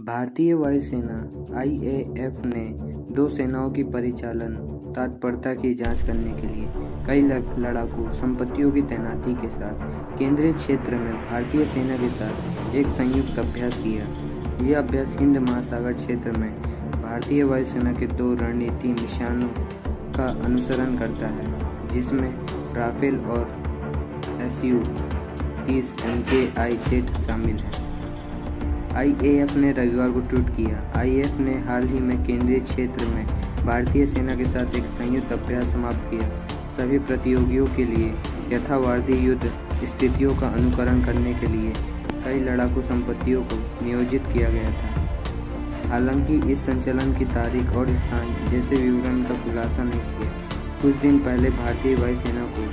भारतीय वायुसेना (IAF) ने दो सेनाओं की परिचालन तत्परता की जांच करने के लिए कई लड़ाकू संपत्तियों की तैनाती के साथ केंद्रीय क्षेत्र में भारतीय सेना के साथ एक संयुक्त अभ्यास किया। यह अभ्यास हिंद महासागर क्षेत्र में भारतीय वायुसेना के दो रणनीतिक मिशनों का अनुसरण करता है, जिसमें राफेल और Su-30 MKI जेट शामिल है। IAF ने रविवार को ट्वीट किया, IAF ने हाल ही में केंद्रीय क्षेत्र में भारतीय सेना के साथ एक संयुक्त अभ्यास समाप्त किया। सभी प्रतियोगियों के लिए यथार्थवादी युद्ध स्थितियों का अनुकरण करने के लिए कई लड़ाकू संपत्तियों को नियोजित किया गया था। हालांकि इस संचलन की तारीख और स्थान जैसे विवरण का खुलासा नहीं किया। कुछ दिन पहले भारतीय वायुसेना को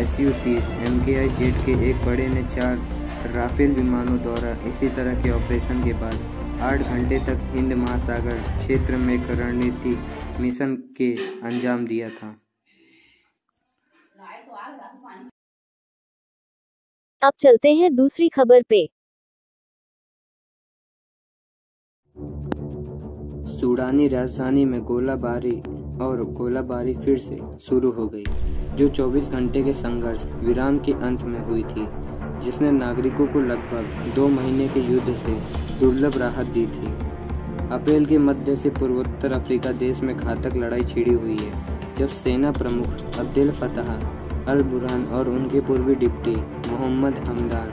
Su-30 MKI जेट के एक बड़े ने 4 राफेल विमानों द्वारा इसी तरह के ऑपरेशन के बाद 8 घंटे तक हिंद महासागर क्षेत्र में एक रणनीतिक मिशन के अंजाम दिया था। अब चलते हैं दूसरी खबर पे। सूडानी राजधानी में गोलाबारी फिर से शुरू हो गई, जो 24 घंटे के संघर्ष विराम के अंत में हुई थी, जिसने नागरिकों को लगभग 2 महीने के युद्ध से दुर्लभ राहत दी थी। अप्रैल के मध्य से पूर्वोत्तर अफ्रीका देश में घातक लड़ाई छिड़ी हुई है, जब सेना प्रमुख अब्देल फताह अल बुरहान और उनके पूर्वी डिप्टी मोहम्मद हमदान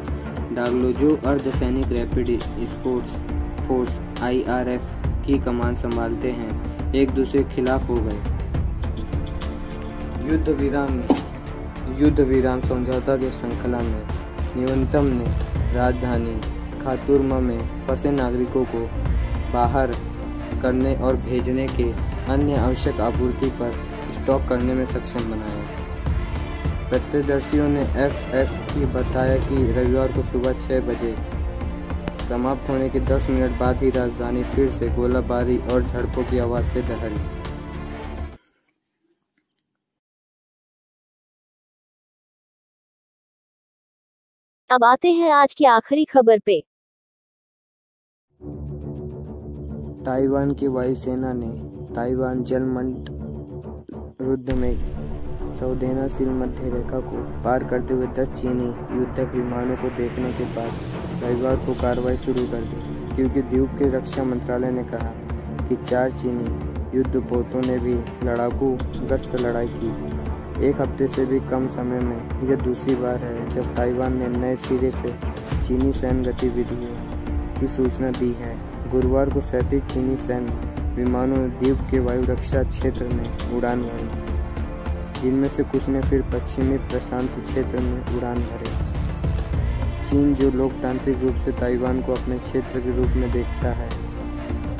डागलो, जो अर्धसैनिक रैपिड स्पोर्ट्स फोर्स IRF की कमान संभालते हैं, एक दूसरे के खिलाफ हो गए। युद्ध विराम समझौता के श्रृंखला में न्यूनतम ने राजधानी खार्तूम में फंसे नागरिकों को बाहर करने और भेजने के अन्य आवश्यक आपूर्ति पर स्टॉप करने में सक्षम बनाया। प्रत्यक्षदर्शियों ने FF बताया कि रविवार को सुबह 6 बजे समाप्त होने के 10 मिनट बाद ही राजधानी फिर से गोलाबारी और झड़पों की आवाज से दहली। अब आते हैं आज की आखिरी खबर पे। ताइवान की वायुसेना ने ताइवान जलमंडल युद्ध में संवेदनशील मध्य रेखा को पार करते हुए 10 चीनी युद्धक विमानों को देखने के बाद रविवार को कार्रवाई शुरू कर दी, क्योंकि द्वीप के रक्षा मंत्रालय ने कहा कि 4 चीनी युद्धपोतों ने भी लड़ाकू गश्त लड़ाई की। एक हफ्ते से भी कम समय में यह दूसरी बार है जब ताइवान ने नए सिरे से चीनी सैन्य गतिविधियों की सूचना दी है। गुरुवार को 37 चीनी सैन्य विमानों ने द्वीप के वायु रक्षा क्षेत्र में उड़ान भरी, जिनमें से कुछ ने फिर पश्चिमी प्रशांत क्षेत्र में उड़ान भरे। चीन, जो लोकतांत्रिक रूप से ताइवान को अपने क्षेत्र के रूप में देखता है,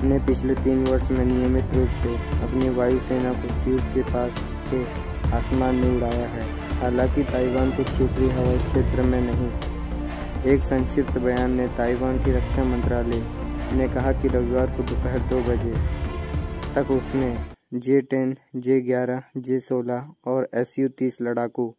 ने पिछले 3 वर्ष में नियमित रूप से अपनी वायुसेना को द्वीप के पास के आसमान में उड़ाया है, हालांकि ताइवान के क्षेत्रीय हवाई क्षेत्र में नहीं। एक संक्षिप्त बयान में ताइवान की रक्षा मंत्रालय ने कहा कि रविवार को दोपहर 2 बजे तक उसने J-10, J-11, J-16 और Su-30 लड़ाकू